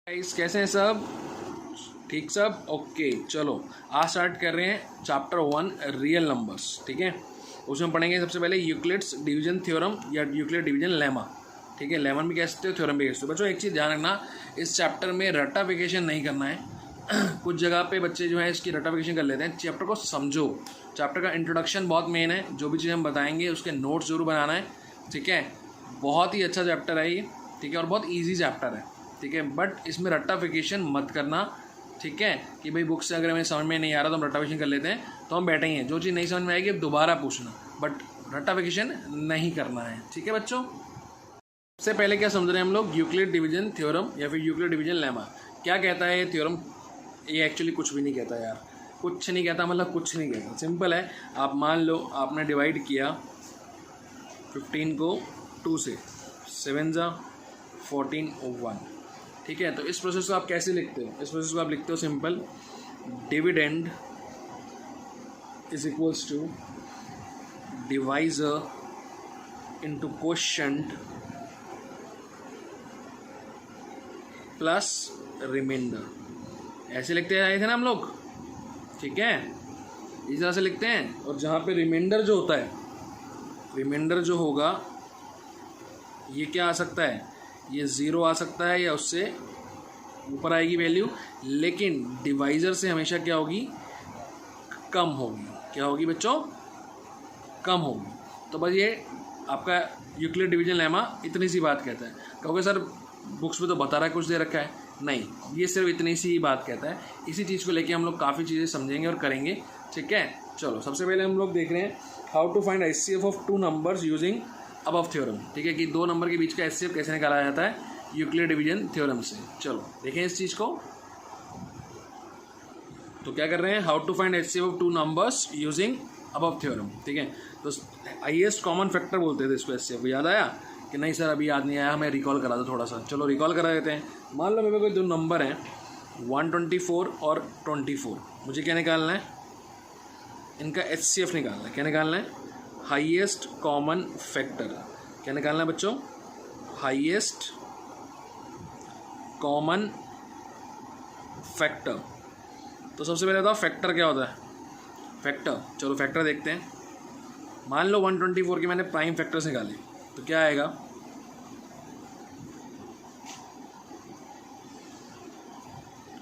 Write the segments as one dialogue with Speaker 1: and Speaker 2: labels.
Speaker 1: Guys कैसे हैं सब? ठीक सब ओके। चलो आज स्टार्ट कर रहे हैं चैप्टर 1 रियल नंबर्स। ठीक है, उसमें पढ़ेंगे सबसे पहले यूक्लिड्स डिवीजन थ्योरम या यूक्लिड डिवीजन लेमा। ठीक है, लेमन भी कह सकते हो, थ्योरम भी कह सकते हो। बच्चों एक चीज़ ध्यान रखना, इस चैप्टर में रटाफिकेशन नहीं करना है। कुछ जगह पे बच्चे जो है इसकी रटाफिकेशन कर लेते हैं। चैप्टर को समझो, चैप्टर का इंट्रोडक्शन बहुत मेन है। जो भी चीज़ हम बताएंगे उसके नोट्स जरूर बनाना है। ठीक है, बहुत ही अच्छा चैप्टर है ये। ठीक है, और बहुत ईजी चैप्टर है। ठीक है, बट इसमें रट्टाफिकेशन मत करना। ठीक है, कि भाई बुक से अगर हमें समझ में नहीं आ रहा तो हम रट्टाफिकेशन कर लेते हैं तो हम बैठेंगे। जो चीज़ नहीं समझ में आएगी अब दोबारा पूछना, बट रट्टाफिकेशन नहीं करना है। ठीक है बच्चों, सबसे पहले क्या समझ रहे हैं हम लोग? यूक्लिड डिवीजन थ्योरम या फिर यूक्लिड डिवीजन लेमा। क्या कहता है ये थ्योरम? ये एक्चुअली कुछ भी नहीं कहता यार, कुछ नहीं कहता, मतलब कुछ नहीं कहता। सिंपल है, आप मान लो आपने डिवाइड किया 15 को 2 से, 7 जा 14 1। ठीक है, तो इस प्रोसेस को आप कैसे लिखते हो? इस प्रोसेस को आप लिखते हो simple, dividend is equals to divisor into quotient plus remainder. ऐसे लिखते आए थे ना हम लोग। ठीक है, इस तरह से लिखते हैं। और जहाँ पे रिमाइंडर जो होता है, रिमाइंडर जो होगा ये क्या आ सकता है? ये 0 आ सकता है या उससे ऊपर आएगी वैल्यू, लेकिन डिवाइज़र से हमेशा क्या होगी? कम होगी। क्या होगी बच्चों? कम होगी। तो बस ये आपका यूक्लिड डिवीजन लेमा इतनी सी बात कहता है। कहोगे सर बुक्स में तो बता रहा है, कुछ दे रखा है। नहीं, ये सिर्फ इतनी सी बात कहता है। इसी चीज़ को लेके हम लोग काफ़ी चीज़ें समझेंगे और करेंगे। ठीक है, चलो सबसे पहले हम लोग देख रहे हैं how to find HCF of 2 numbers using above theorem. ठीक है, कि 2 नंबर के बीच का HCF कैसे निकाला जाता है यूक्लिड डिवीजन थ्योरम से। चलो देखें इस चीज़ को। तो क्या कर रहे हैं? How to find HCF of 2 numbers using above theorem. ठीक है, तो हाईएस्ट कॉमन फैक्टर बोलते थे इसको। HCF याद आया कि नहीं सर? अभी याद नहीं आया, हमें रिकॉल करा दो थोड़ा सा। चलो रिकॉल करा देते हैं। मान लो मेरे को 2 नंबर हैं 124 और 24। मुझे क्या निकालना है? इनका HCF निकालना है। क्या निकालना है? Highest common factor. क्या निकालना है बच्चों? Highest common factor. तो सबसे पहले बताओ फैक्टर क्या होता है? फैक्टर, चलो फैक्टर देखते हैं। मान लो 124 की मैंने प्राइम फैक्टर्स निकाली, तो क्या आएगा?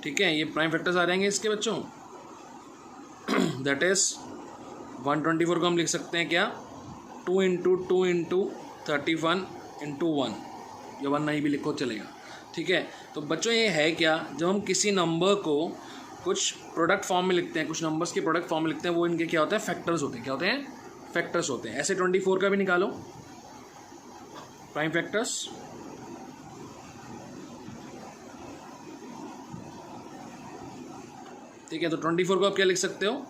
Speaker 1: ठीक है, ये प्राइम फैक्टर्स आ जाएंगे इसके बच्चों। दैट इज 124 को हम लिख सकते हैं क्या? 2 इंटू 2 इंटू 31 इंटू 1, या 1 नहीं भी लिखो चलेगा। ठीक है, तो बच्चों ये है क्या? जब हम किसी नंबर को कुछ प्रोडक्ट फॉर्म में लिखते हैं, कुछ नंबर्स के प्रोडक्ट फॉर्म में लिखते हैं, वो इनके क्या होते हैं? फैक्टर्स होते हैं। क्या होते हैं? फैक्टर्स होते हैं। ऐसे 24 का भी निकालो प्राइम फैक्टर्स। ठीक है, तो 24 को आप क्या लिख सकते हो?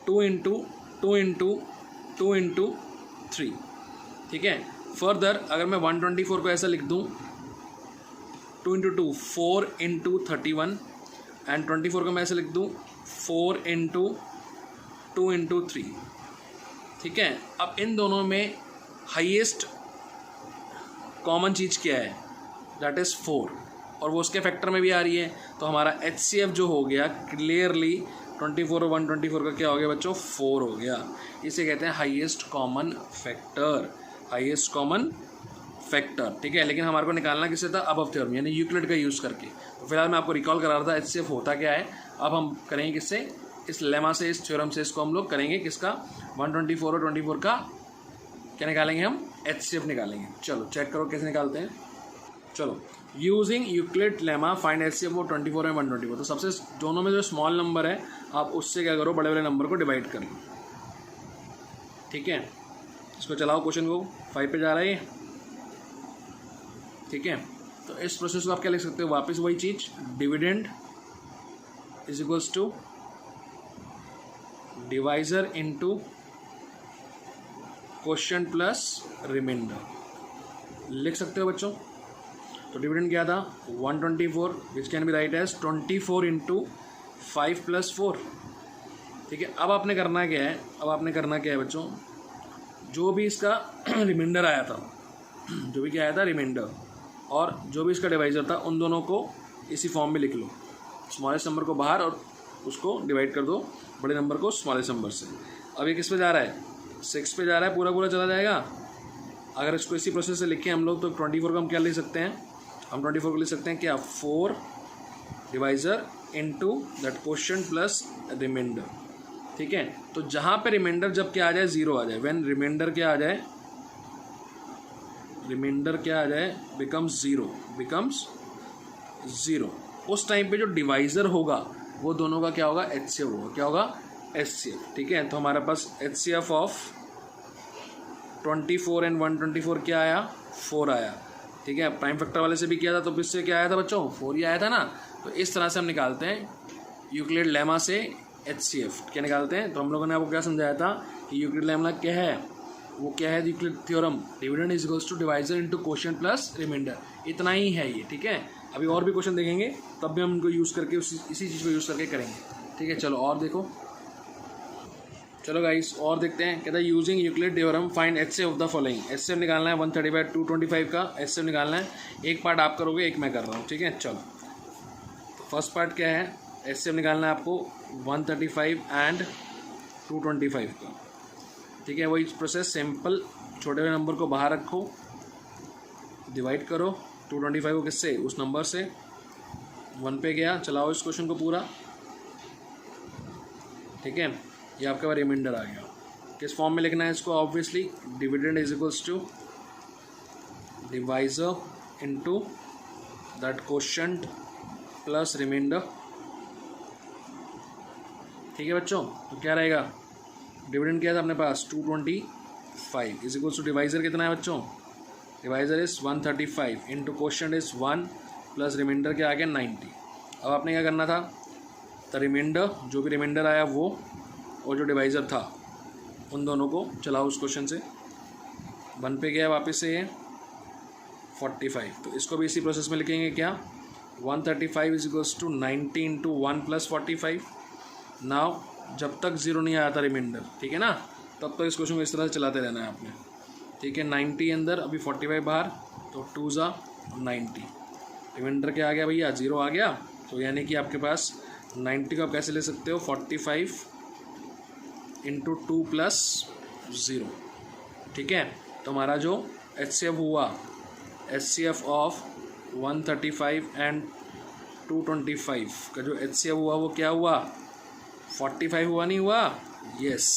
Speaker 1: 2 इंटू 2 इंटू 2 इंटू 3। ठीक है, फर्दर अगर मैं 124 को ऐसा लिख दूं 2 इंटू 2 4 इंटू 31, एंड 24 को मैं ऐसे लिख दूं 4 इंटू 2 इंटू 3। ठीक है, अब इन दोनों में हाईएस्ट कॉमन चीज़ क्या है? दैट इज़ 4, और वो उसके फैक्टर में भी आ रही है। तो हमारा HCF जो हो गया क्लियरली 24 और 124 का क्या हो गया बच्चों? 4 हो गया। इसे कहते हैं highest common factor. Highest common factor. ठीक है, लेकिन हमारे को निकालना किससे था? अबव थ्योरम, यानी यूक्लिड का यूज़ करके। तो फिलहाल मैं आपको रिकॉल करा रहा था HCF होता क्या है। अब हम करेंगे किससे? इस लेमा से, इस थ्योरम से इसको हम लोग करेंगे। किसका? 124 और 24 का क्या निकालेंगे हम? HCF निकालेंगे। चलो चेक करो कैसे निकालते हैं। चलो, using Euclid lemma find HCF of 24 and 124। तो सबसे दोनों में जो स्मॉल नंबर है आप उससे क्या करो? बड़े बड़े नंबर को डिवाइड कर लो। ठीक है, इसको चलाओ, क्वेश्चन को 5 पे जा रहा है ये। ठीक है, तो इस प्रोसेस को आप क्या लिख सकते हो? वापस वही चीज़, dividend is equals to divisor into quotient plus remainder लिख सकते हो बच्चों। तो डिविडेंड क्या था? 124, which can be write as 24 into 5 plus 4। ठीक है, अब आपने करना क्या है? अब आपने करना क्या है बच्चों? जो भी इसका रिमाइंडर आया था, जो भी क्या आया था? रिमाइंडर, और जो भी इसका डिवाइजर था, उन दोनों को इसी फॉर्म में लिख लो, स्मॉलेस्ट नंबर को बाहर और उसको डिवाइड कर दो बड़े नंबर को स्मॉलेस्ट नंबर से। अब ये किस पे जा रहा है, 6 पे जा रहा है, पूरा पूरा चला जाएगा। अगर इसको इसी प्रोसेस से लिखें हम लोग तो 24 को हम क्या लिख सकते हैं, हम 24 को लिख सकते हैं क्या, 4 divisor into that quotient plus remainder. ठीक है, तो जहाँ पे रिमाइंडर जब क्या आ जाए 0 आ जाए, व्हेन रिमाइंडर क्या आ जाए, रिमाइंडर क्या आ जाए, बिकम्स 0, उस टाइम पे जो डिवाइजर होगा वो दोनों का क्या होगा, HCF होगा। क्या होगा, HCF। ठीक है, तो हमारे पास HCF ऑफ 24 एंड 124 क्या आया, 4 आया। ठीक है, प्राइम फैक्टर वाले से भी किया था तो इससे क्या आया था बच्चों, 4 ही आया था ना। तो इस तरह से हम निकालते हैं यूक्लिड लेमा से HCF क्या निकालते हैं। तो हम लोगों ने आपको क्या समझाया था कि यूक्लिड लेमा क्या है, वो क्या है, Euclid theorem, dividend is equals to divisor into quotient plus remainder. इतना ही है ये। ठीक है, अभी और भी क्वेश्चन देखेंगे तब भी हम उनको यूज़ करके इसी चीज़ को यूज़ करके करेंगे। ठीक है, चलो और देखो, चलो गाइस और देखते हैं। कहता है using Euclid theorem find HCF of the following. HCF निकालना है 135 225 का HCF निकालना है। एक पार्ट आप करोगे, एक मैं कर रहा हूँ। ठीक है, चलो तो फर्स्ट पार्ट क्या है, HCF निकालना है आपको 135 एंड 225 का। ठीक है, वही प्रोसेस सिंपल, छोटे हुए नंबर को बाहर रखो, डिवाइड करो 225 को किससे, उस नंबर से, 1 पे गया, चलाओ इस क्वेश्चन को पूरा। ठीक है, ये आपके पास रिमाइंडर आ गया। किस फॉर्म में लिखना है इसको, obviously dividend is equals to divisor into that quotient plus remainder. ठीक है बच्चों, तो क्या रहेगा, डिविडेंड क्या था अपने पास 225 इज इक्वल्स टू डिवाइजर कितना है बच्चों, divisor is 135 into quotient is 1 plus remainder क्या आ गया 90। अब आपने क्या करना था, तो रिमाइंडर, जो भी रिमाइंडर आया वो, और जो डिवाइज़र था उन दोनों को चलाओ उस क्वेश्चन से। 1 पे गया वापस से ये 45, तो इसको भी इसी प्रोसेस में लिखेंगे क्या, 135 is equals to 90 into 1 plus 45। Now जब तक 0 नहीं आया था रिमाइंडर, ठीक है ना, तब तक इस क्वेश्चन को इस तरह से चलाते रहना है आपने। ठीक है, 90 अंदर, अभी 45 बाहर, तो 2 ज़ा 90, रिमाइंडर क्या आ गया भैया, 0 आ गया। तो यानी कि आपके पास 90 को आप कैसे ले सकते हो, 45 इंटू 2 प्लस 0। ठीक है, तो हमारा जो HCF हुआ, HCF ऑफ 135 एंड 225 का जो HCF हुआ वो क्या हुआ, 45 हुआ, नहीं हुआ, यस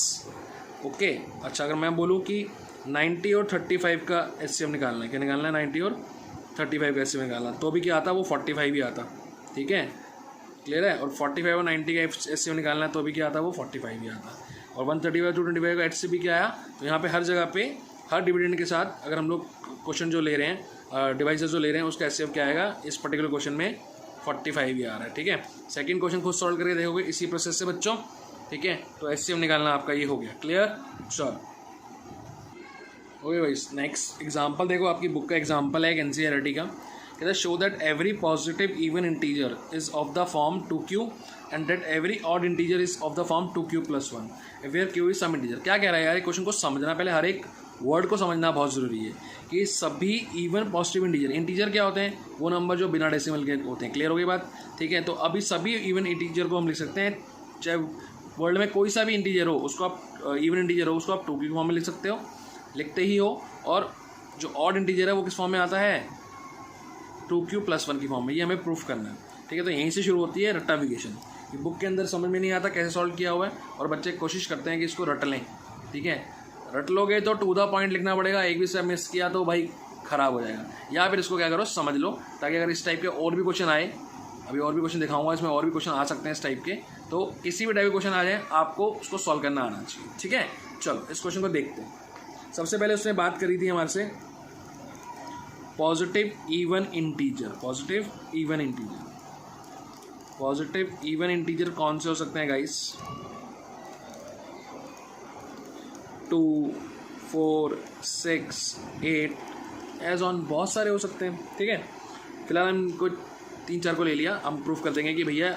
Speaker 1: ओके। अच्छा, अगर मैं बोलूँ कि 90 और 35 का HCF निकालना है, क्या निकालना है, 90 और 35 का HCF निकालना, तो भी क्या आता, वो 45 ही आता। ठीक है, क्लियर है, और 45 और 90 का HCF निकालना है तो भी क्या आता, वो 45 ही आता। और 135 225 का HCF भी क्या आया, तो यहाँ पे हर जगह पे हर डिविडेंड के साथ अगर हम लोग क्वेश्चन जो ले रहे हैं, डिवाइजर जो ले रहे हैं, उसका HCF क्या आएगा, इस पर्टिकुलर क्वेश्चन में 45 ही आ रहा है। ठीक है, सेकंड क्वेश्चन खुद सॉल्व करके देखोगे इसी प्रोसेस से बच्चों। ठीक है, तो HCF निकालना आपका ये हो गया क्लियर। चलो ओके भाई, नेक्स्ट एग्जाम्पल देखो, आपकी बुक का एग्जाम्पल है एक NCERT का। कहता है show that every positive even integer is of the form 2q and that every odd integer is of the form 2q plus 1 where q is some integer. क्या कह रहा है यार, क्वेश्चन को समझना, पहले हर एक वर्ड को समझना बहुत ज़रूरी है कि सभी इवन पॉजिटिव इंटीजर, इंटीजर क्या होते हैं, वो नंबर जो बिना डेसिमल के होते हैं। क्लियर हो गई बात। ठीक है, तो अभी सभी इवन इंटीजर को हम लिख सकते हैं, चाहे वर्ल्ड में कोई सा भी इंटीजर हो उसको आप, इवन इंटीजर हो उसको आप 2q के फॉर्म में लिख सकते हो, लिखते ही हो। और जो ऑड इंटीजर है वो किस फॉर्म में आता है, 2q प्लस 1 की फॉर्म में। ये हमें प्रूफ करना है। ठीक है, तो यहीं से शुरू होती है रट्टाफिकेशन। ये बुक के अंदर समझ में नहीं आता कैसे सॉल्व किया हुआ है, और बच्चे कोशिश करते हैं कि इसको रट लें। ठीक है, रट लोगे तो टू द पॉइंट लिखना पड़ेगा, एक भी स्टेप मिस किया तो भाई ख़राब हो जाएगा। या फिर इसको क्या करो, समझ लो, ताकि अगर इस टाइप के और भी क्वेश्चन आए, अभी और भी क्वेश्चन दिखाऊंगा, इसमें और भी क्वेश्चन आ सकते हैं इस टाइप के, तो किसी भी टाइप के क्वेश्चन आ जाए आपको उसको सॉल्व करना आना चाहिए। ठीक है, चलो इस क्वेश्चन को देखते हैं। सबसे पहले उसने बात करी थी हमारे से positive even integer. Positive even integer, positive even integer कौन से हो सकते हैं गाइस, 2 4 6 8 एज ऑन, बहुत सारे हो सकते हैं। ठीक है, फिलहाल हम कुछ 3-4 को ले लिया, हम प्रूफ कर देंगे कि भैया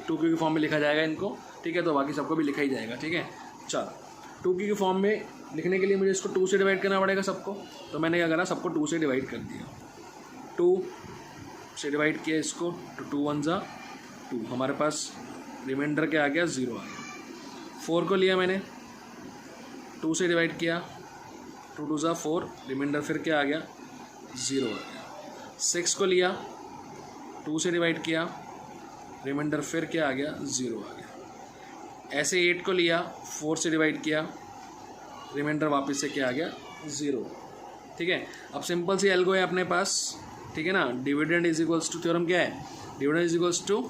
Speaker 1: 2q के फॉर्म में लिखा जाएगा इनको। ठीक है, तो बाकी सबको भी लिखा ही जाएगा। ठीक है, चलो 2q के फॉर्म में लिखने के लिए मुझे इसको 2 से डिवाइड करना पड़ेगा सबको, तो मैंने क्या करा, सबको 2 से डिवाइड कर दिया। 2 से डिवाइड किया इसको तो 2 1 ज़ा 2, हमारे पास रिमाइंडर क्या आ गया 0 आ गया। 4 को लिया मैंने 2 से डिवाइड किया 2 2 ज़ा 4, रिमाइंडर फिर क्या आ गया 0 आ गया। 6 को लिया 2 से डिवाइड किया, रिमाइंडर फिर क्या आ गया 0 आ गया। ऐसे 8 को लिया 4 से डिवाइड किया, रिमाइंडर वापस से क्या आ गया 0। ठीक है, अब सिंपल सी एल्गो है अपने पास, ठीक है ना। Dividend is equals to, theorem क्या है, dividend is equals to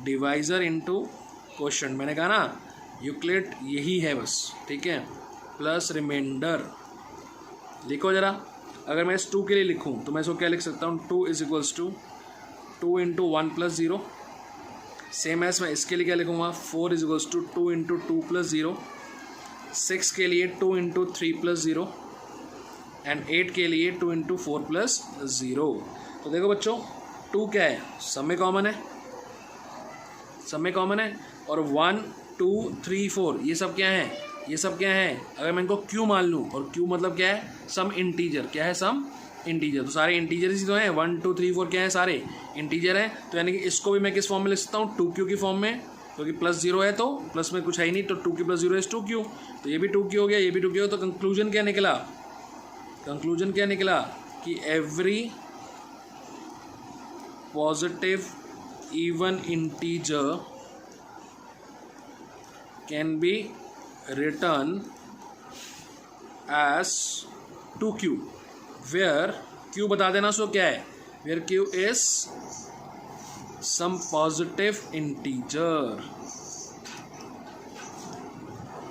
Speaker 1: divisor into quotient. मैंने कहा ना यूक्लिड यही है बस, ठीक है, प्लस रिमाइंडर। लिखो जरा, अगर मैं इस 2 के लिए लिखूं तो मैं इसको क्या लिख सकता हूँ, 2 is equals to 2 into 1 plus 0। Same as मैं इसके लिए क्या लिखूँगा, 4 is equals to 2 into 2 plus 0। 6 के लिए 2 इंटू 3 प्लस 0 एंड 8 के लिए 2 इंटू 4 प्लस 0। तो देखो बच्चों 2 क्या है, सब में कॉमन है, सब में कॉमन है, और 1 2 3 4 ये सब क्या है, ये सब क्या है, अगर मैं इनको क्यू मान लूँ, और क्यू मतलब क्या है, सम इंटीजर, क्या है सम इंटीजर, तो सारे इंटीजर ही तो हैं, 1 2 3 4 क्या है, सारे इंटीजर हैं। तो यानी कि इसको भी मैं किस फॉर्म में लिख सकता हूँ, 2q की फॉर्म में, क्योंकि प्लस 0 है तो प्लस में कुछ है ही नहीं, तो 2q प्लस 0 इज 2q, तो ये भी 2q हो गया, ये भी 2q हो। तो कंक्लूजन क्या निकला, कंक्लूजन क्या निकला कि every positive even integer can be written as 2q, where q बता देना सो क्या है, where q is some positive integer।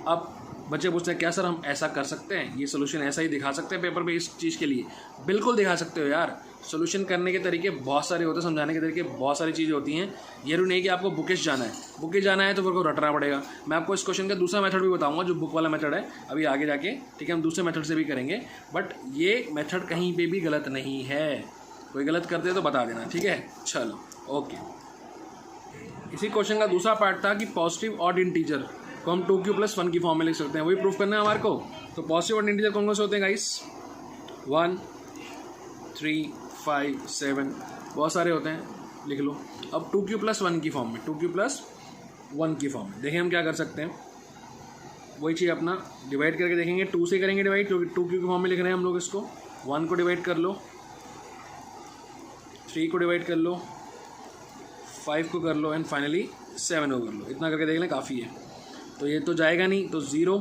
Speaker 1: अब बच्चे पूछते हैं क्या सर हम ऐसा कर सकते हैं, ये सोल्यूशन ऐसा ही दिखा सकते हैं पेपर पे इस चीज़ के लिए? बिल्कुल दिखा सकते हो यार, सोल्यूशन करने के तरीके बहुत सारे होते हैं, समझाने के तरीके बहुत सारी चीज़ें होती हैं। ये नहीं कि आपको बुकिश जाना है, बुकिश जाना है तो फिर को रटना पड़ेगा। मैं आपको इस क्वेश्चन का दूसरा मेथड भी बताऊंगा, जो बुक वाला मेथड है, अभी आगे जाके, ठीक है, हम दूसरे मेथड से भी करेंगे, बट ये मेथड कहीं पर भी गलत नहीं है। कोई गलत करते तो बता देना, ठीक है। चलो ओके, इसी क्वेश्चन का दूसरा पार्ट था कि पॉजिटिव ऑड इंटीजर को हम 2q प्लस 1 की फॉर्म में लिख सकते हैं, वही प्रूफ करना है हमारे को। तो पॉजिटिव ऑड इंटीजर कौन कौन से होते हैं गाइस, 1 3 5 7 बहुत सारे होते हैं, लिख लो। अब 2q प्लस 1 की फॉर्म में, 2q प्लस 1 की फॉर्म में देखिए हम क्या कर सकते हैं, वही चीज़ अपना डिवाइड करके देखेंगे, 2 से करेंगे डिवाइड, क्योंकि 2q की फॉर्म में लिख रहे हैं हम लोग इसको। 1 को डिवाइड कर लो, 3 को डिवाइड कर लो, 5 को कर लो, एंड फाइनली 7 को कर लो। इतना करके देख लें, काफ़ी है। तो ये तो जाएगा नहीं, तो 0,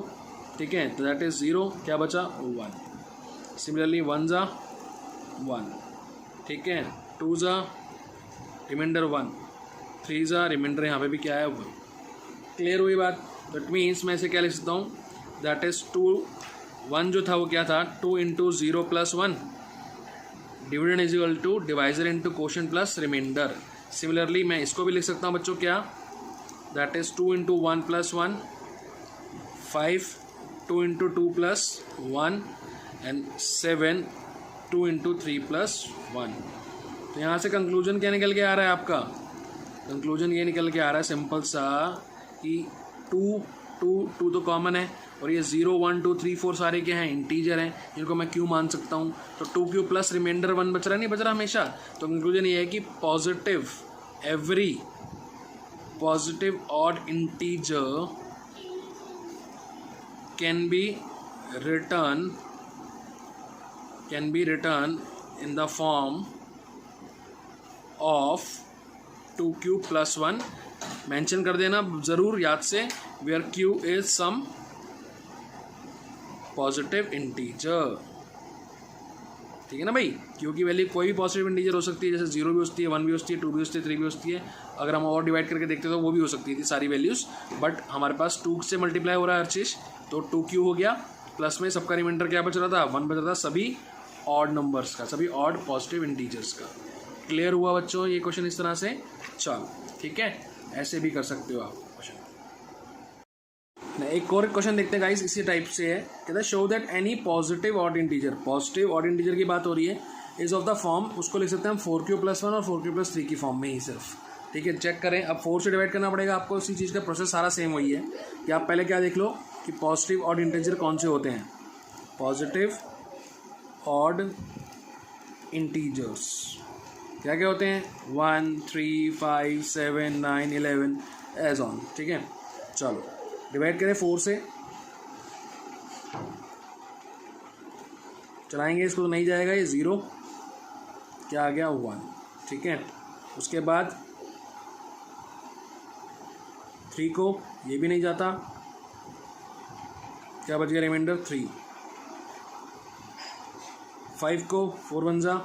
Speaker 1: ठीक है, तो दैट इज़ 0, क्या बचा 1। सिमिलरली 1 ज़ा 1, ठीक है, 2 ज़ा रिमाइंडर 1, 3 ज़ा रिमाइंडर यहाँ पे भी क्या है 1। क्लियर हुई बात? दैट मीन्स मैं इसे क्या लिख सकता हूँ, दैट इज़ 2 1 जो था वो क्या था, 2 into 0 plus 1, dividend is equal to divisor into quotient plus remainder. Similarly मैं इसको भी लिख सकता हूँ बच्चों, क्या, that is 2 into 1 plus 1, 5 2 into 2 plus 1, and 7 2 into 3 plus 1। तो यहाँ से कंक्लूजन क्या निकल के आ रहा है आपका, कंक्लूजन ये निकल के आ रहा है सिंपल सा कि 2 तो कॉमन है, और ये 0 1 2 3 4 सारे क्या हैं, इंटीजर हैं, जिनको मैं क्यू मान सकता हूँ। तो 2q प्लस रिमाइंडर 1 बच रहा नहीं, बच रहा हमेशा। तो कंक्लूजन ये है कि positive every positive odd integer can be written in the form of 2q plus 1। Mention कर देना ज़रूर याद से, where q is some positive integer, ठीक है ना भाई। क्यू की वैल्यू कोई भी पॉजिटिव इंटीजर हो सकती है, जैसे 0 भी हो सकती है, 1 भी हो सकती है, 2 भी हो सकती है, 3 भी हो सकती है। अगर हम और डिवाइड करके देखते तो वो भी हो सकती थी सारी वैल्यूज़, बट हमारे पास 2 से मल्टीप्लाई हो रहा है हर चीज़, तो 2q हो गया, प्लस में सबका रिमाइंडर क्या बच रहा था, 1 बच रहा था, सभी ऑड नंबर्स का, सभी ऑड पॉजिटिव इंटीजर्स का। क्लियर हुआ बच्चों ये क्वेश्चन इस तरह से? चलो ठीक है, ऐसे भी कर सकते हो आप क्वेश्चन। एक और क्वेश्चन देखते हैं गाइस, इसी टाइप से है, कहता है show that any positive odd integer, positive odd integer की बात हो रही है, इज ऑफ द फॉर्म, उसको लिख सकते हैं हम 4q प्लस 1 और 4q प्लस 3 की फॉर्म में ही सिर्फ, ठीक है। चेक करें, अब 4 से डिवाइड करना पड़ेगा आपको, उसी चीज़ का प्रोसेस सारा सेम वही है कि आप पहले क्या देख लो कि पॉजिटिव ऑड इंटीजर कौन से होते हैं, पॉजिटिव ऑड इंटीजर्स, क्या क्या होते हैं 1 3 5 7 9 11 एज ऑन। ठीक है, चलो डिवाइड करें 4 से, चलाएंगे इसको तो नहीं जाएगा, ये 0, क्या आ गया 1। ठीक है, उसके बाद 3 को, ये भी नहीं जाता, क्या बच गया रिमाइंडर 3। 5 को 4 1 जा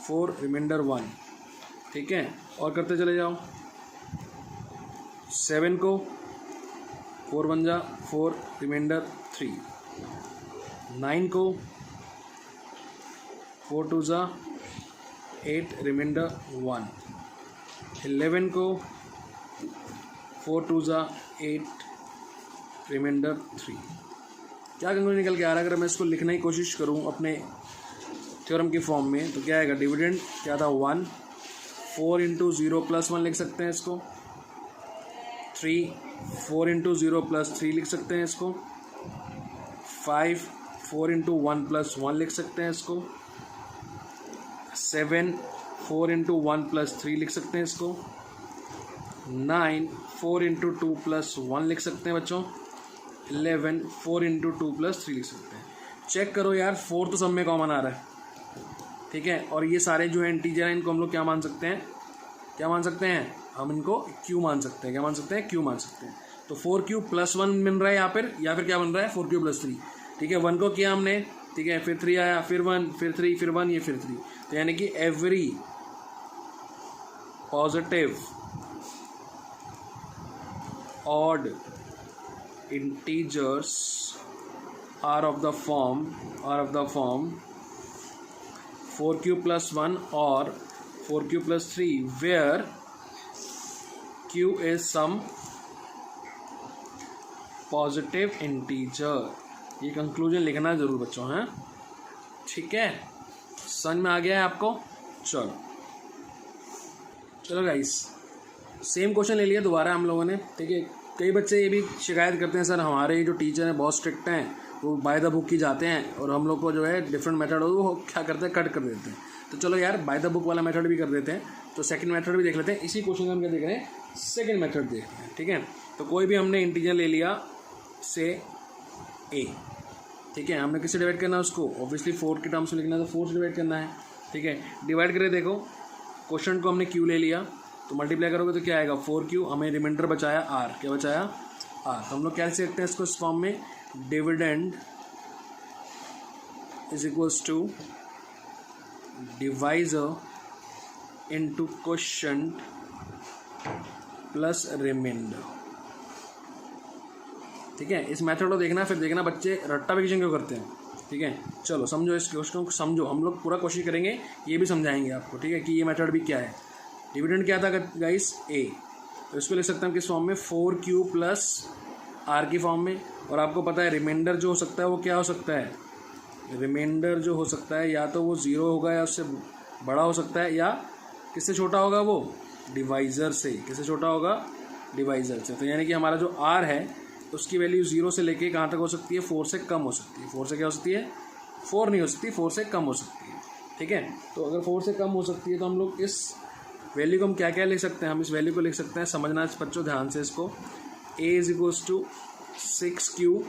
Speaker 1: 4, रिमाइंडर 1। ठीक है, और करते चले जाओ। 7 को 4 1 जा 4, रिमाइंडर 3। 9 को 4 2 जा 8, रिमाइंडर 1। 11 को 4 2 जा 8, रिमाइंडर 3। क्या कंक्लूजन निकल के आ रहा है? अगर मैं इसको लिखने की कोशिश करूं अपने थ्योरम की फॉर्म में तो क्या आएगा? डिविडेंड क्या था 1, 4 इंटू 0 प्लस 1 लिख सकते हैं इसको। 3 4 इंटू 0 प्लस 3 लिख सकते हैं इसको। 5 4 इंटू 1 प्लस 1 लिख सकते हैं इसको। 7 4 इंटू 1 प्लस 3 लिख सकते हैं इसको। 9 4 इंटू 2 प्लस 1 लिख सकते हैं बच्चों। 11 4 इंटू 2 प्लस 3 लिख सकते हैं। चेक करो यार, 4 तो सब में कॉमन आ रहा है। ठीक है, और ये सारे जो है इंटीजर हैं, इनको हम लोग क्या मान सकते हैं? क्या मान सकते हैं? हम इनको क्यू मान सकते हैं। क्या मान सकते हैं? क्यू मान सकते हैं। तो 4 प्लस 1 बन रहा है यहाँ पर, या फिर क्या बन रहा है? 4 प्लस 3। ठीक है, 1 को किया हमने, ठीक है, फिर 3 आया, फिर 1, फिर 3, फिर 1, ये फिर 3। तो यानी कि every positive odd integers are of the form 4q plus 1 or 4q plus 3 where q is some positive integer। ये कंक्लूजन लिखना जरूर बच्चों हैं। ठीक है, समझ में आ गया है आपको? चलो गाइस, सेम क्वेश्चन ले लिया दोबारा हम लोगों ने। ठीक है, कई बच्चे ये भी शिकायत करते हैं, सर हमारे जो टीचर हैं बहुत स्ट्रिक्ट हैं, वो बाय द बुक की जाते हैं और हम लोग को जो है डिफरेंट मेथड हो वो क्या करते हैं? कट कर देते हैं। तो चलो यार, बाय द बुक वाला मेथड भी कर देते हैं। तो सेकंड मेथड भी देख लेते हैं। इसी क्वेश्चन में हम क्या देख रहे हैं? सेकंड मेथड देख रहे हैं। ठीक है, तो कोई भी हमने इंटीजर ले लिया से ए। ठीक है, हमने किससे डिवाइड करना है उसको? ऑब्वियसली 4 के टर्म्स में लिखना है, तो 4 से डिवाइड करना है। ठीक है, डिवाइड करें, देखो क्वेश्चन को हमने क्यू ले लिया, तो मल्टीप्लाई करोगे तो क्या आएगा? 4q। हमें रिमाइंडर बचाया r। क्या बचाया? r। तो हम लोग क्या लिख सकते हैं इसको इस फॉर्म में? Dividend is equals to divisor into quotient plus remainder. ठीक है, इस मेथड को देखना, फिर देखना बच्चे रट्टाफिकेशन क्यों करते हैं। ठीक है, चलो समझो इस क्वेश्चन को, समझो। हम लोग पूरा कोशिश करेंगे, ये भी समझाएंगे आपको। ठीक है, कि ये मेथड भी क्या है। डिविडेंड क्या था गाइस? ए। तो इसको लिख सकते हैं किस फॉर्म में? 4q प्लस r की फॉर्म में। और आपको पता है रिमाइंडर जो हो सकता है वो क्या हो सकता है? रिमाइंडर जो हो सकता है या तो वो 0 होगा, या उससे बड़ा हो सकता है, या किससे छोटा होगा? वो डिवाइज़र से। किससे छोटा होगा? डिवाइज़र से। तो यानी कि हमारा जो r है उसकी वैल्यू 0 से लेके कहाँ तक हो सकती है? 4 से कम हो सकती है। 4 से क्या हो सकती है? 4 नहीं हो सकती, 4 से कम हो सकती है। ठीक है, तो अगर 4 से कम हो सकती है तो हम लोग इस वैल्यू को हम क्या क्या लिख सकते हैं? हम इस वैल्यू को लिख सकते हैं, समझना बच्चों ध्यान से इसको। a is equals to 6q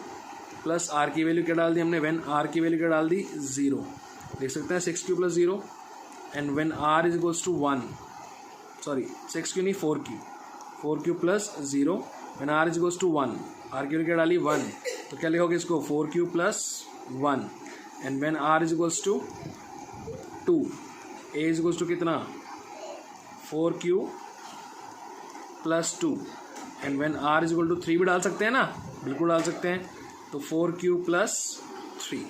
Speaker 1: plus r की वैल्यू क्या डाल दी हमने? व्हेन r की वैल्यू क्या डाल दी? 0। लिख सकते हैं 6q plus 0। And when r is equals to 1, sorry 6q नहीं 4q plus 0। When r is equals to 1, r की वैल्यू क्या डाली? 1। तो क्या लिखोगे इसको? 4q plus 1। And when r is equals to 2, a is equals to कितना? 4q plus 2। And when r is equal to 3 भी डाल सकते हैं ना? बिल्कुल डाल सकते हैं। तो 4q प्लस 3।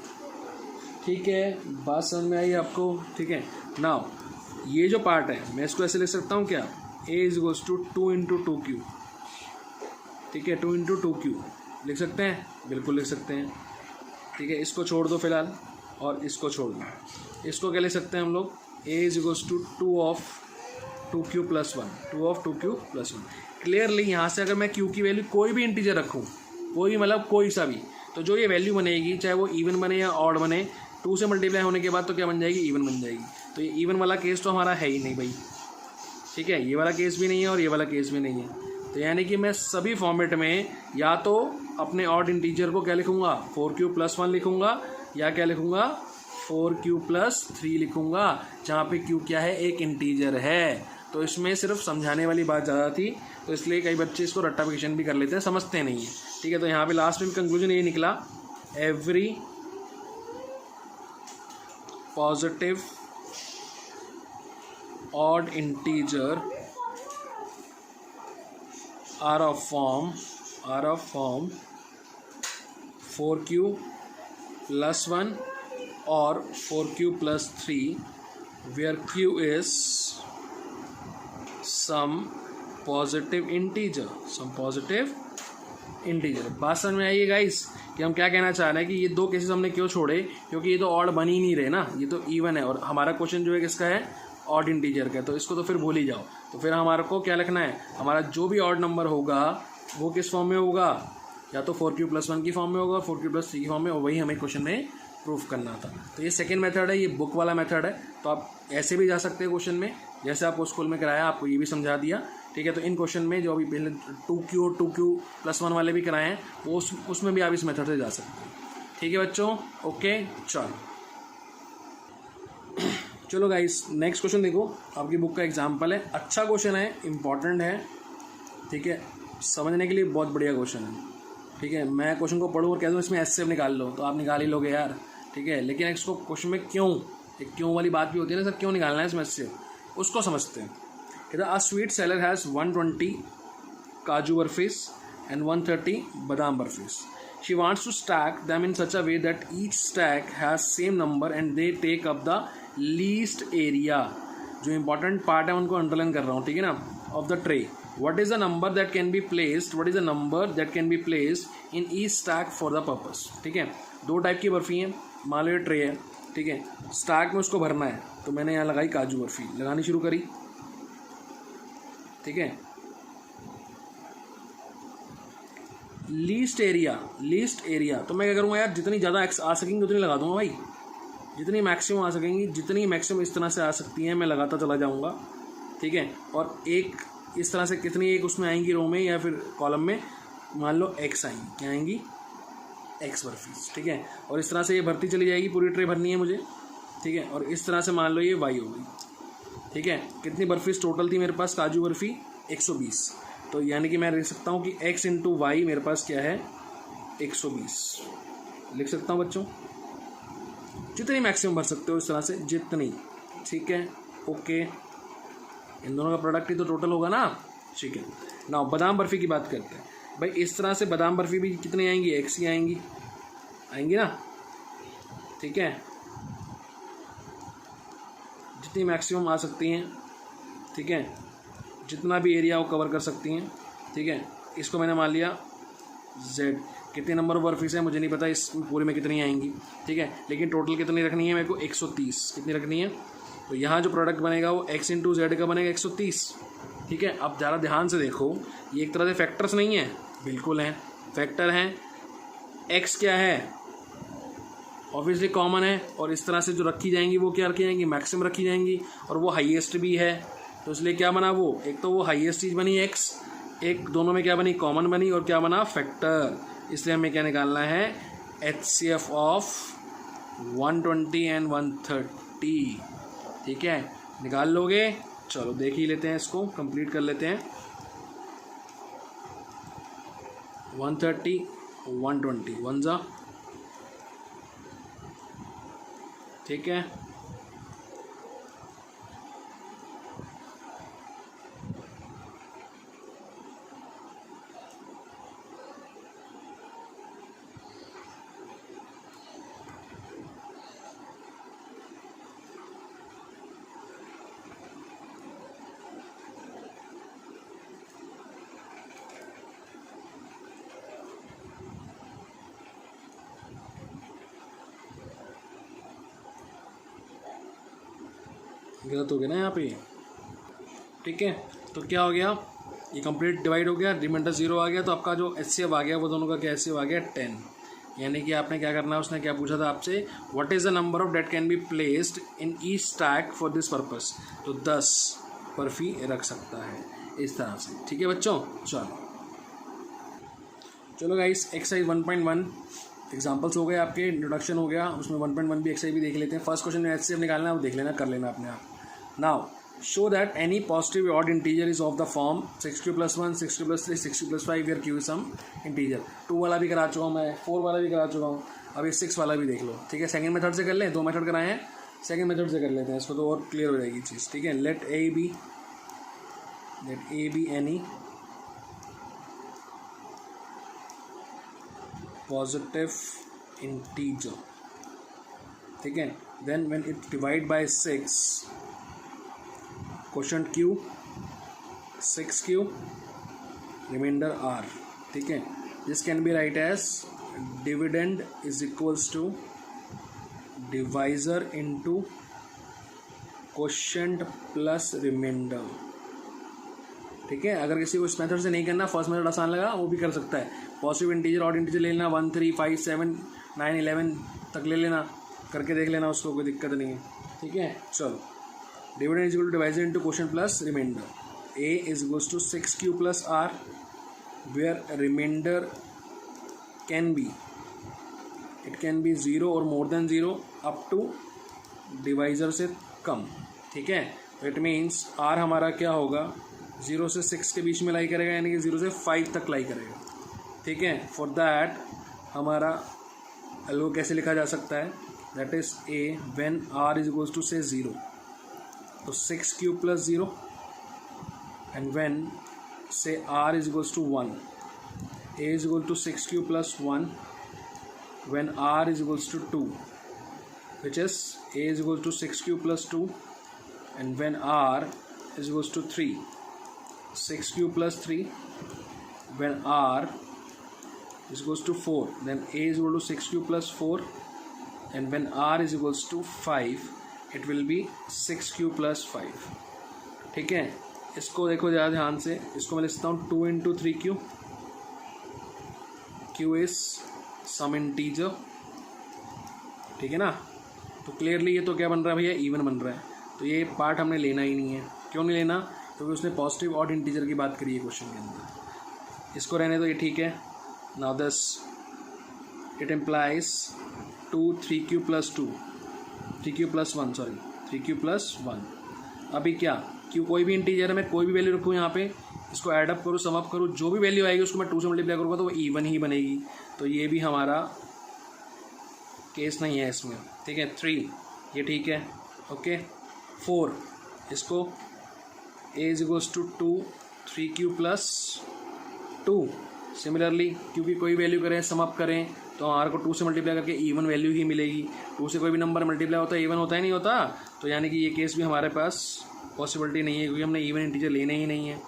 Speaker 1: ठीक है, बात समझ में आई आपको? ठीक है, नाउ ये जो पार्ट है मैं इसको ऐसे लिख सकता हूँ क्या? a is equals to 2 into 2q। ठीक है, 2 इंटू 2q लिख सकते हैं? बिल्कुल लिख सकते हैं। ठीक है, इसको छोड़ दो फिलहाल और इसको छोड़ दो। इसको क्या लिख सकते हैं हम लोग? a is equals to 2 of 2q plus 1। 2 of 2q plus 1। Clearly यहाँ से अगर मैं q की वैल्यू कोई भी इंटीजर रखूँ, कोई मतलब कोई सा भी, तो जो ये वैल्यू बनेगी चाहे वो इवन बने या ऑड बने, 2 से मल्टीप्लाई होने के बाद तो क्या बन जाएगी? इवन बन जाएगी। तो ये इवन वाला केस तो हमारा है ही नहीं भाई। ठीक है, ये वाला केस भी नहीं है और ये वाला केस भी नहीं है। तो यानी कि मैं सभी फॉर्मेट में या तो अपने ऑड इंटीजर को क्या लिखूंगा 4q+1 लिखूंगा, या क्या लिखूंगा 4q+3 लिखूंगा, जहाँ पे q क्या है, एक इंटीजर है। तो इसमें सिर्फ समझाने वाली बात ज़्यादा थी, तो इसलिए कई बच्चे इसको रट्टाफिकेशन भी कर लेते हैं, समझते नहीं है। ठीक है, तो यहाँ पे लास्ट में कंक्लूजन ये निकला, every positive odd integer are of form 4q+1 or 4q+3 where q is some positive integer बात समझ में आइए गाइस कि हम क्या कहना चाह रहे हैं कि ये दो केसेस हमने क्यों छोड़े, क्योंकि ये तो ऑड बन ही नहीं रहे ना, ये तो इवन है और हमारा क्वेश्चन जो है किसका है, ऑड इंटीजर का। तो इसको तो फिर भूल ही जाओ। तो फिर हमारे को क्या लिखना है, हमारा जो भी ऑड नंबर होगा वो किस फॉर्म में होगा, या तो 4q+1 की फॉर्म में होगा, 4q+3 की फॉर्म में, और वही हमें क्वेश्चन में प्रूफ करना था। तो ये सेकंड मेथड है, ये बुक वाला मेथड है। तो आप ऐसे भी जा सकते हैं क्वेश्चन में, जैसे आपको स्कूल में कराया, आपको ये भी समझा दिया। ठीक है, तो इन क्वेश्चन में जो अभी पहले 2q और 2q+1 वाले भी कराए हैं, वो उसमें भी आप इस मेथड से जा सकते हैं। ठीक है बच्चों, ओके चलो गाइस, नेक्स्ट क्वेश्चन देखो, आपकी बुक का एग्जाम्पल है, अच्छा क्वेश्चन है, इम्पॉर्टेंट है। ठीक है, समझने के लिए बहुत बढ़िया क्वेश्चन है। ठीक है, मैं क्वेश्चन को पढ़ूँ और कह दूँ इसमें एससेफ निकाल लो, तो आप निकाल ही लोगे यार। ठीक है, लेकिन इसको क्वेश्चन में क्यों, एक क्यों वाली बात भी होती है ना सर, क्यों निकालना है इसमें एससेफ, उसको समझते हैं। कहता अ स्वीट सेलर हैज़ 120 काजू बर्फीज एंड 130 बादाम बर्फीज. She wants to stack them in such a way that each stack has same number and they take up the least area. जो important part है उनको underline कर रहा हूँ, ठीक है ना, of the tray. What is the number that can be placed? What is the number that can be placed in each stack for the purpose? ठीक है, दो टाइप की बर्फ़ी हैं, मान लो ये ट्रे है, ठीक है, स्टैक में उसको भरना है, तो मैंने यहाँ लगाई काजू बर्फ़ी, लगानी शुरू करी, ठीक है। लीस्ट एरिया तो मैं क्या करूँगा यार, जितनी ज़्यादा आ सकेंगी उतनी लगा दूँगा भाई, जितनी मैक्सिमम आ सकेंगी, जितनी मैक्सिमम इस तरह से आ सकती हैं मैं लगाता चला जाऊँगा, ठीक है। और एक इस तरह से कितनी एक उसमें आएंगी रो में या फिर कॉलम में, मान लो एक्स आएंगी, क्या आएंगी, एक्स बर्फीज, ठीक है। और इस तरह से ये भरती चली जाएगी, पूरी ट्रे भरनी है मुझे, ठीक है। और इस तरह से मान लो ये वाई हो गई, ठीक है। कितनी बर्फीज टोटल थी मेरे पास काजू बर्फ़ी, 120। तो यानी कि मैं लिख सकता हूँ कि x इंटू वाई मेरे पास क्या है, 120 लिख सकता हूँ बच्चों। जितनी मैक्सिमम भर सकते हो इस तरह से, जितनी, ठीक है, ओके। इन दोनों का प्रोडक्ट ही तो टोटल होगा ना, ठीक है ना। बादाम बर्फ़ी की बात करते हैं भाई, इस तरह से बादाम बर्फ़ी भी कितनी आएंगी, x ही आएंगी ना, ठीक है। जितनी मैक्सिमम आ सकती हैं, ठीक है, जितना भी एरिया वो कवर कर सकती हैं, ठीक है। इसको मैंने मान लिया z, कितने नंबर ऑफ बर्फीस है मुझे नहीं पता इस पूरे में कितनी आएंगी, ठीक है, लेकिन टोटल कितनी रखनी है मेरे को, 130 कितनी रखनी है। तो यहाँ जो प्रोडक्ट बनेगा वो x इंटू जेड का बनेगा 130, ठीक है। अब ज़रा ध्यान से देखो, ये एक तरह से फैक्टर्स नहीं है, बिल्कुल हैं, फैक्टर हैं। x क्या है, ऑब्वियसली कॉमन है, और इस तरह से जो रखी जाएंगी वो क्या रखी जाएंगी, मैक्सिमम रखी जाएंगी, और वो हाईएस्ट भी है, तो इसलिए क्या बना, वो एक तो वो हाईएस्ट चीज़ बनी x, एक दोनों में क्या बनी, कॉमन बनी, और क्या बना, फैक्टर। इसलिए हमें क्या निकालना है, HCF ऑफ 120 एंड 130, ठीक है, निकाल लोगे। चलो देख ही लेते हैं, इसको कंप्लीट कर लेते हैं। 130 120 1 जा, ठीक है। गलत हो गया ना यहाँ पे, ठीक है। तो क्या हो गया, ये कंप्लीट डिवाइड हो गया, रिमाइंडर 0 आ गया, तो आपका जो HCF आ गया वो दोनों का क्या HCF आ गया 10। यानी कि आपने क्या करना है, उसने क्या पूछा था आपसे, what is the number of date can be placed in each stack for this purpose. तो 10, बर्फी रख सकता है, इस तरह से। ठीक है बच्चों, चलो गाइस, एक्सरसाइज 1.1 एग्जाम्पल्स हो गए आपके, इंट्रोडक्शन हो गया, उसमें 1.1 भी एक्सरसाइज भी देख लेते हैं। फर्स्ट क्वेश्चन में एचसीएफ निकालना है, वो देख लेना, कर लेना अपने आप। Now show that any positive odd integer is of the form 6q+1, 6q+3, 6q+5 where q is some integer. 2 वाला भी करा चुका हूँ मैं, 4 वाला भी करा चुका हूँ, अब ये 6 वाला भी देख लो। ठीक है, सेकंड मेथड से कर लें, 2 मेथड कराए हैं, सेकंड मेथड से कर लेते हैं इसको, तो और क्लियर हो जाएगी चीज़। ठीक है, let a be any positive integer. ठीक है, then when it divide by 6, question q 6q, remainder r। ठीक है, this can be write as dividend is equals to divisor into quotient plus remainder. ठीक है, अगर किसी को इस मेथड से नहीं करना, फर्स्ट मेथड आसान लगा, वो भी कर सकता है। पॉजिटिव इंटीजर ऑड इंटीजर ले लेना, 1 3 5 7 9 11 तक ले लेना, करके देख लेना, उसको कोई दिक्कत नहीं है। ठीक है, चलो, dividend is equal to divisor into quotient plus remainder. a is equals to 6q plus r where remainder can be, it can be 0 और more than 0 up to divisor से कम। ठीक है, इट मीन्स r हमारा क्या होगा, 0 से 6 के बीच में लाई करेगा, यानी कि 0 से 5 तक लाई करेगा। ठीक है, फॉर दैट हमारा एल्गो कैसे लिखा जा सकता है, that is a when r is equals to से 0, तो 6q प्लस 0, एंड व्हेन से r is equals to 1, a is equal to 6q plus 1 when r is equals to 2, which is a is equal to 6q plus 2 and when r is equals to 3, 6q plus 3 when r is equals to 4, then a is equal to 6q plus 4, and when r is equals to 5 it will be 6q plus 5। ठीक है, इसको देखो ज़्यादा ध्यान से, इसको मैं लिखता हूँ 2 into 3q, q is some integer। ठीक है ना, तो क्लियरली ये तो क्या बन रहा है भैया, इवन बन रहा है, तो ये पार्ट हमने लेना ही नहीं है। क्यों नहीं लेना, क्योंकि उसने पॉजिटिव ऑड इंटीजर की बात करी है क्वेश्चन के अंदर, इसको रहने दो, ये ठीक है। Now this it implies 2 3q plus 2, 3q plus 1, sorry 3q plus 1। अभी क्या, q कोई भी इंटीजर है, मैं कोई भी वैल्यू रखूँ यहाँ पे, इसको ऐड अप करूँ, सम अप करूँ, जो भी वैल्यू आएगी उसको मैं 2 से मल्टीप्लाई करूँगा तो वो इवन ही बनेगी, तो ये भी हमारा केस नहीं है इसमें। ठीक है, 3 ये ठीक है, ओके। 4 इसको a is equals to 2 3q plus 2। Similarly क्योंकि कोई वैल्यू करें, सम अप करें, तो r को 2 से मल्टीप्लाई करके इवन वैल्यू ही मिलेगी। 2 से कोई भी नंबर मल्टीप्लाई होता है, इवन होता है नहीं होता, तो यानी कि ये केस भी हमारे पास पॉसिबिलिटी नहीं है, क्योंकि हमने इवन इंटीजर लेने ही नहीं है।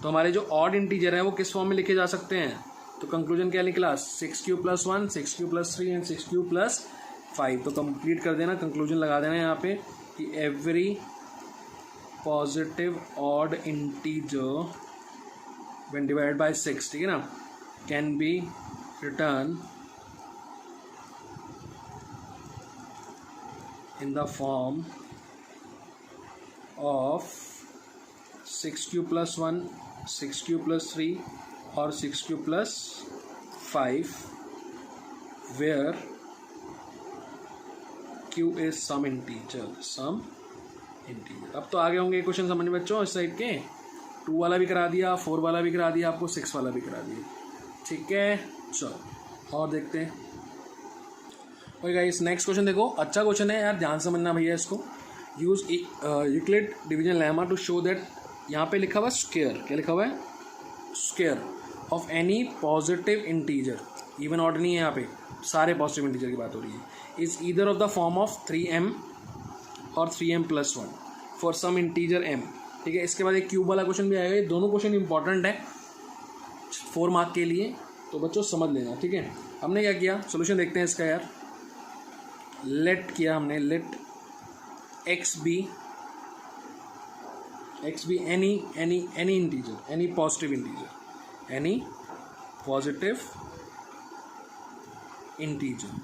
Speaker 1: तो हमारे जो ऑड इंटीजर हैं वो किस फॉर्म में लिखे जा सकते हैं, तो कंक्लूजन क्या निकला, 6q plus 1, 6q plus 3 and 6q plus 5। तो कंप्लीट कर देना, कंक्लूजन लगा देना यहाँ पे कि every positive odd integer when divided by 6, ठीक है ना, can be written in the form of 6q plus 1, 6q plus 3 और 6q plus 5 where q is some integer, some integer। अब तो आगे होंगे क्वेश्चन समझ में बच्चों, इस साइड के 2 वाला भी करा दिया, 4 वाला भी करा दिया, आपको 6 वाला भी करा दिया। ठीक है, चलो और देखते हैं। और गाइस नेक्स्ट क्वेश्चन देखो, अच्छा क्वेश्चन है यार, ध्यान समझना भैया इसको। Use Euclid division lemma to show that, यहाँ पे लिखा हुआ स्क्वायर, क्या लिखा हुआ है, square of any positive integer, even odd नहीं है यहाँ पे, सारे पॉजिटिव इंटीजर की बात हो रही है, is either of the form of 3m और 3m plus 1 for some integer m। ठीक है, इसके बाद एक क्यूब वाला क्वेश्चन भी आएगा। ये दोनों क्वेश्चन इंपॉर्टेंट है 4 मार्क के लिए, तो बच्चों समझ लेना। ठीक है, हमने क्या किया, सोल्यूशन देखते हैं इसका यार। लेट किया हमने, let x be any integer, any positive integer, any positive integer.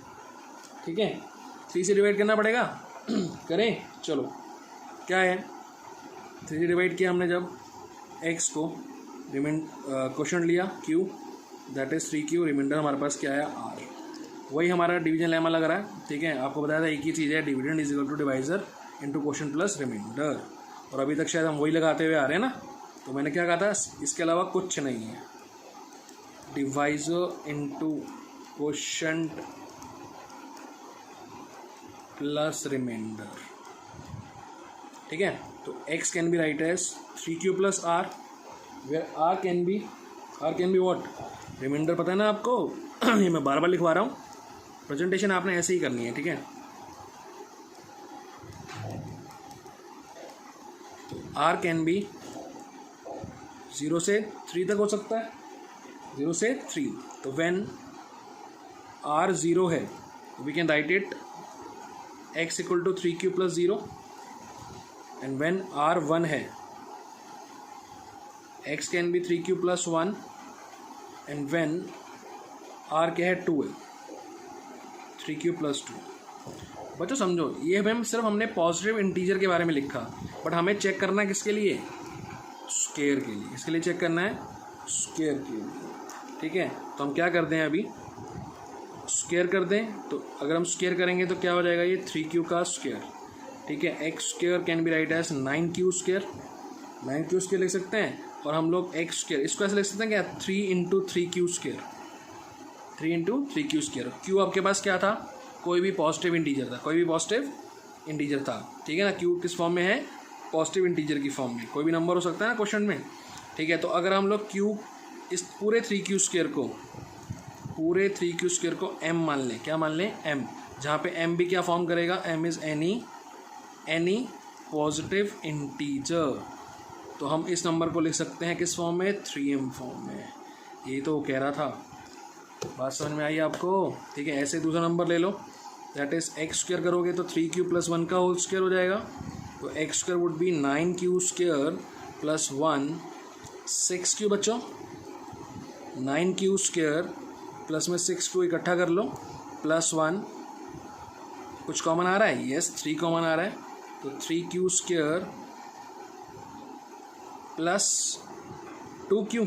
Speaker 1: ठीक है, 3 से डिवाइड करना पड़ेगा करें, चलो क्या है, 3 से डिवाइड किया हमने जब x को, क्वेश्चन लिया q, that is 3q, reminder हमारे पास क्या आया r। वही हमारा डिवीजन लेमा लग रहा है, ठीक है। आपको बताया था एक ही चीज़ है, dividend is equal to divisor into question plus remainder, और अभी तक शायद हम वही लगाते हुए आ रहे हैं ना। तो मैंने क्या कहा था, इसके अलावा कुछ नहीं है, divisor into question plus remainder, ठीक है। तो x can be write as 3q plus r, where r can be what, remainder. पता है ना आपको ये मैं बार बार लिखवा रहा हूँ, प्रेजेंटेशन आपने ऐसे ही करनी है, ठीक है। तो r कैन बी 0 से 3 तक हो सकता है, 0 से 3। तो व्हेन r 0 है we can write it x equal to 3q plus 0, and when r 1 है x can be 3q plus 1, and when r क्या है 2 है 3q प्लस 2। बच्चों समझो, ये हमने पॉजिटिव इंटीजर के बारे में लिखा, बट हमें चेक करना है किसके लिए, स्क्वायर के लिए। इसके लिए चेक करना है स्क्वायर के लिए, ठीक है। तो हम क्या करते हैं, अभी स्क्वायर कर दें। तो अगर हम स्क्वायर करेंगे तो क्या हो जाएगा, ये 3q का स्क्वायर, ठीक है। X square can be write as 9q square, 9q square लिख सकते हैं। और हम लोग एक्स स्क्वायर इसको ऐसे लिख सकते हैं क्या, 3 into 3q square, 3 into 3q square. Q आपके पास क्या था, कोई भी पॉजिटिव इंटीजर था, कोई भी पॉजिटिव इंटीजर था, ठीक है ना। क्यू किस फॉर्म में है, पॉजिटिव इंटीजर की फॉर्म में, कोई भी नंबर हो सकता है ना क्वेश्चन में, ठीक है। तो अगर हम लोग क्यू इस पूरे 3q स्क्वायर को m मान लें, क्या मान लें, m, जहाँ पे m भी क्या फॉर्म करेगा, m is any positive integer. तो हम इस नंबर को लिख सकते हैं किस फॉर्म में, 3m फॉर्म में। यही तो कह रहा था, बात समझ में आई आपको, ठीक है। ऐसे दूसरा नंबर ले लो, दैट इज़ एक्स स्क्वायर करोगे तो 3q प्लस 1 का होल स्क्वायर हो जाएगा। तो x square would be 9q square plus 1, 6q बच्चों, 9q स्क्वायर प्लस में 6q इकट्ठा कर लो, प्लस 1, कुछ कॉमन आ रहा है, यस 3 कॉमन आ रहा है। तो 3q square plus 2q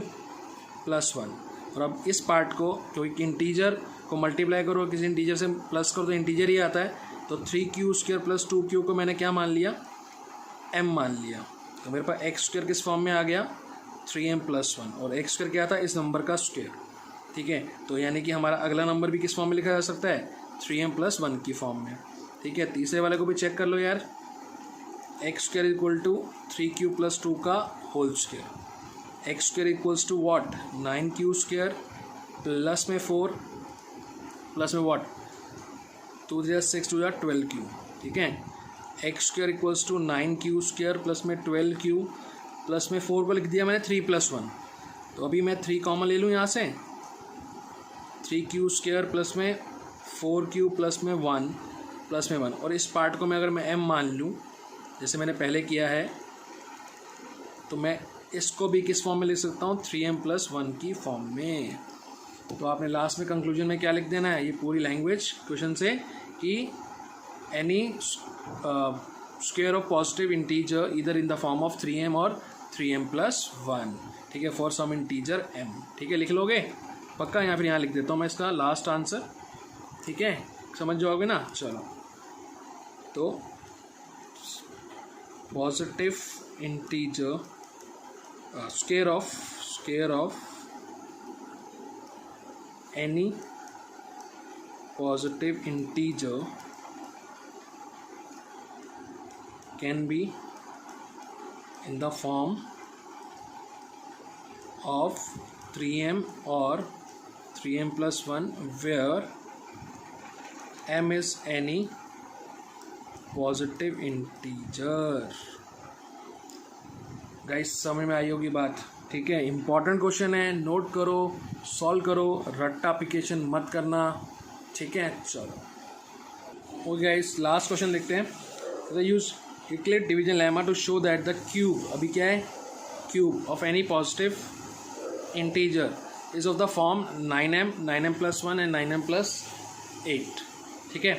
Speaker 1: plus 1। और अब इस पार्ट को, क्योंकि इंटीजर को मल्टीप्लाई करो किसी इंटीजर से प्लस करो तो इंटीजर ही आता है। तो 3q स्क्वायर प्लस 2q को मैंने क्या मान लिया, m मान लिया। तो मेरे पास एक्स स्क्वायर किस फॉर्म में आ गया, 3m प्लस 1, और एक्स स्क्वायर क्या था, इस नंबर का स्क्वायर, ठीक है। तो यानी कि हमारा अगला नंबर भी किस फॉर्म में लिखा जा सकता है, 3m प्लस 1 की फॉर्म में, ठीक है। तीसरे वाले को भी चेक कर लो यार, x square equal to 3q plus 2 का whole square, x square equals to what, 9q square plus में 4 प्लस में वॉट, 2 × 6 2 × 12q, ठीक है। X square equals to 9q square plus में 12q प्लस में 4 को लिख दिया मैंने 3 प्लस 1। तो अभी मैं 3 कॉमन ले लूँ यहाँ से, 3q स्क्वायर प्लस में 4q प्लस में 1 प्लस में 1, और इस पार्ट को मैं अगर मैं m मान लूँ जैसे मैंने पहले किया है, तो मैं इसको भी किस फॉर्म में लिख सकता हूँ, 3m प्लस 1 की फॉर्म में। तो आपने लास्ट में कंक्लूजन में क्या लिख देना है, ये पूरी लैंग्वेज क्वेश्चन से, कि N E square of positive integer इधर in the form of 3m और 3m प्लस 1, ठीक है, फॉर सम इंटीजर m, ठीक है। लिख लोगे पक्का, यहाँ फिर यहाँ लिख देता हूँ मैं इसका लास्ट आंसर, ठीक है, समझ जाओगे ना। चलो, तो positive integer square of any positive integer can be in the form of 3m or 3m plus 1 where m is any positive integer। Guys समझ में आई होगी बात, ठीक है। इंपॉर्टेंट क्वेश्चन है, नोट करो, सॉल्व करो, रट्टा एप्लीकेशन मत करना, ठीक है। चलो ओके गाइस, लास्ट क्वेश्चन लिखते हैं। Use Euclid division lemma to show that the cube, अभी क्या है, cube of any positive integer is of the form 9m plus 1 and 9m plus 8, ठीक है।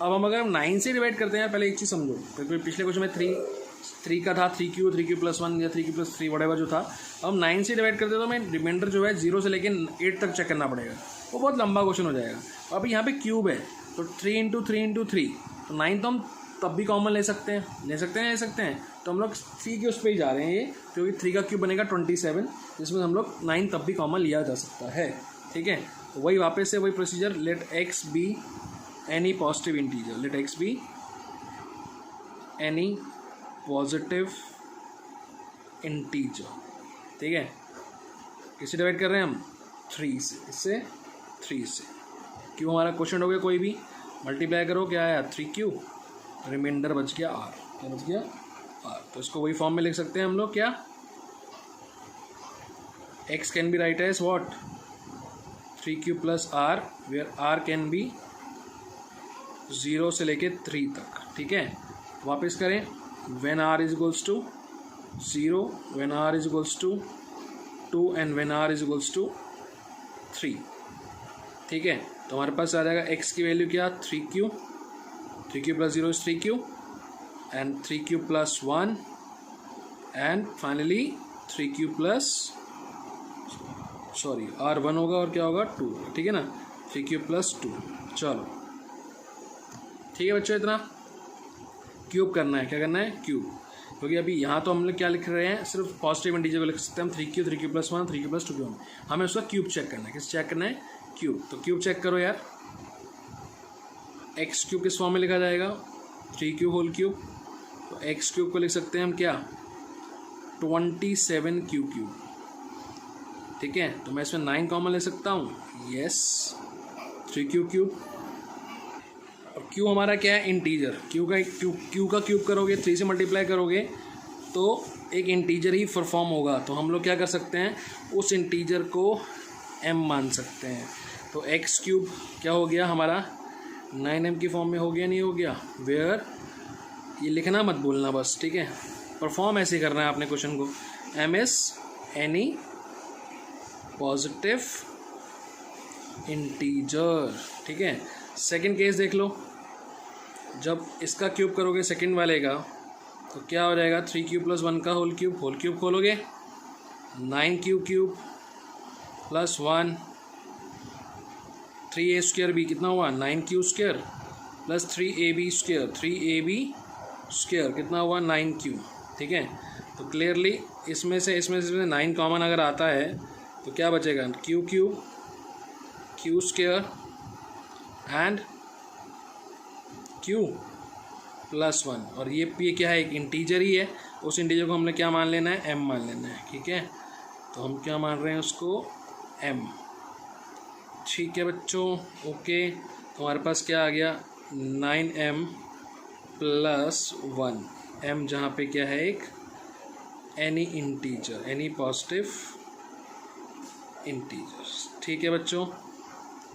Speaker 1: अब हम अगर 9 से डिवाइड करते हैं, पहले एक चीज़ समझो, क्योंकि पिछले क्वेश्चन में 3 3 का था 3Q प्लस 1 या 3Q प्लस 3 वटेवर जो था। अब हम 9 से डिवाइड करते तो हमें रिमाइंडर जो है 0 से लेके 8 तक चेक करना पड़ेगा, वो बहुत लंबा क्वेश्चन हो जाएगा। अब यहाँ पे क्यूब है तो 3 इंटू 3, तो 9 तो हम तब भी कॉमन ले सकते हैं। तो हम लोग 3 के उस पर ही जा रहे हैं ये, क्योंकि 3 का क्यूब बनेगा 27, जिसमें हम लोग 9 तब भी कॉमन लिया जा सकता है। ठीक है, तो वही वापस से वही procedure, let x be any positive integer, let x be any positive integer. ठीक है, किससे डिवाइड कर रहे हैं हम? 3 से, इससे 3 से। क्यों हमारा क्वेश्चन हो गया, कोई भी मल्टीप्लाई करो, क्या आया 3Q, रिमाइंडर बच गया R, क्या बच गया R। तो इसको वही फॉर्म में लिख सकते हैं हम लोग, क्या x can be write as what 3Q plus R, where R can be 0 से लेके 3 तक। ठीक है, वापस करें, when R is equals to 0, when R is equals to 2 and when R is equals to 3। ठीक है, तो हमारे पास आ जाएगा x की वैल्यू क्या 3Q plus 0 is 3Q and 3Q plus 1 and finally 3Q plus R1 होगा और क्या होगा 2। ठीक है ना, 3Q प्लस 2। चलो ठीक है बच्चों, इतना क्यूब करना है, क्या करना है क्यूब, क्योंकि अभी यहाँ तो हम लोग क्या लिख रहे हैं, सिर्फ पॉजिटिव इंटीजर को लिख सकते हैं हम 3Q प्लस 1, 3Q प्लस 2, हमें उसका क्यूब चेक करना है। किस चेक करना है? क्यूब। तो क्यूब चेक करो यार, एक्स क्यूब किस फॉर्म में लिखा जाएगा 3Q होल क्यूब, तो एक्स क्यूब को लिख सकते हैं हम क्या 27Q क्यूब। ठीक है, तो मैं इसमें 9 कॉमन ले सकता हूँ, यस 3Q क्यूब। अब क्यू हमारा क्या है इंटीजर, क्यू का क्यूब करोगे 3 से मल्टीप्लाई करोगे तो एक इंटीजर ही परफॉर्म होगा, तो हम लोग क्या कर सकते हैं उस इंटीजर को m मान सकते हैं। तो एक्स क्यूब क्या हो गया हमारा 9m की फॉर्म में हो गया, नहीं हो गया, वेयर ये लिखना मत भूलना बस। ठीक है, परफॉर्म ऐसे करना है आपने क्वेश्चन को, m is any positive integer. ठीक है, सेकंड केस देख लो, जब इसका क्यूब करोगे सेकंड वाले का तो क्या हो जाएगा 3Q प्लस 1 का होल क्यूब खोलोगे 9Q cube plus 1 3A square भी कितना हुआ 9Q square plus 3AB square कितना हुआ 9Q। ठीक है, तो क्लियरली इसमें से 9 कॉमन अगर आता है तो क्या बचेगा Q square and Q plus 1, और ये क्या है एक इंटीजर ही है, उस इंटीजर को हमने क्या मान लेना है m मान लेना है। ठीक है, तो हम क्या मान रहे हैं उसको m। ठीक है बच्चों, ओके, तो हमारे पास क्या आ गया 9m प्लस 1, m जहाँ पे क्या है एक any integer, any positive integers. ठीक है बच्चों,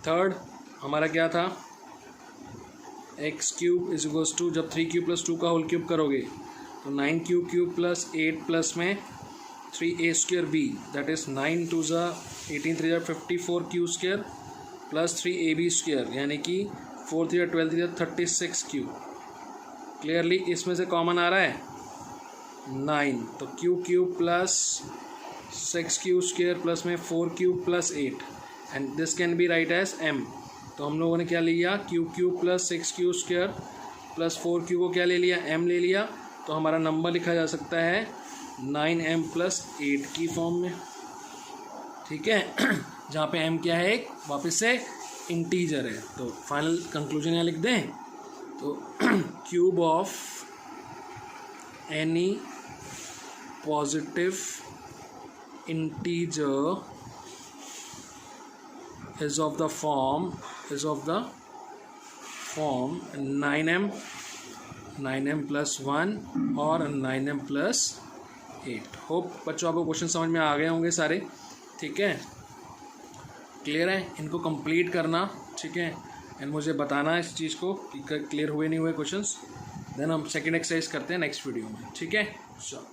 Speaker 1: थर्ड हमारा क्या था x cube is equals to, जब 3Q प्लस 2 का होल क्यूब करोगे तो 9Q क्यूब प्लस 8 प्लस में 3A square B, that is 9 2 ज़ा 18 3 ज़ा 54Q square plus 3AB square, यानी कि 4 3 ज़ा 12 3 ज़ा 36Q। क्लियरली इसमें से कॉमन आ रहा है 9, तो Q cube plus 6Q square plus में 4Q plus 8 and this can be write as m। तो हम लोगों ने क्या लिया Q cube plus 6Q square plus 4Q को क्या ले लिया m ले लिया, तो हमारा नंबर लिखा जा सकता है 9m प्लस 8 की फॉर्म में। ठीक है, जहाँ पे m क्या है एक वापस से इंटीजर है। तो फाइनल कंक्लूजन यहाँ लिख दें, तो cube of any positive integer is of the form 9m plus 1 और 9m plus 8। होप बच्चों आपको क्वेश्चन समझ में आ गए होंगे सारे। ठीक है, क्लियर है, इनको कंप्लीट करना। ठीक है, एंड मुझे बताना इस चीज़ को कि क्लियर हुए नहीं हुए क्वेश्चंस, देन हम सेकंड एक्सरसाइज करते हैं नेक्स्ट वीडियो में। ठीक है, चलो।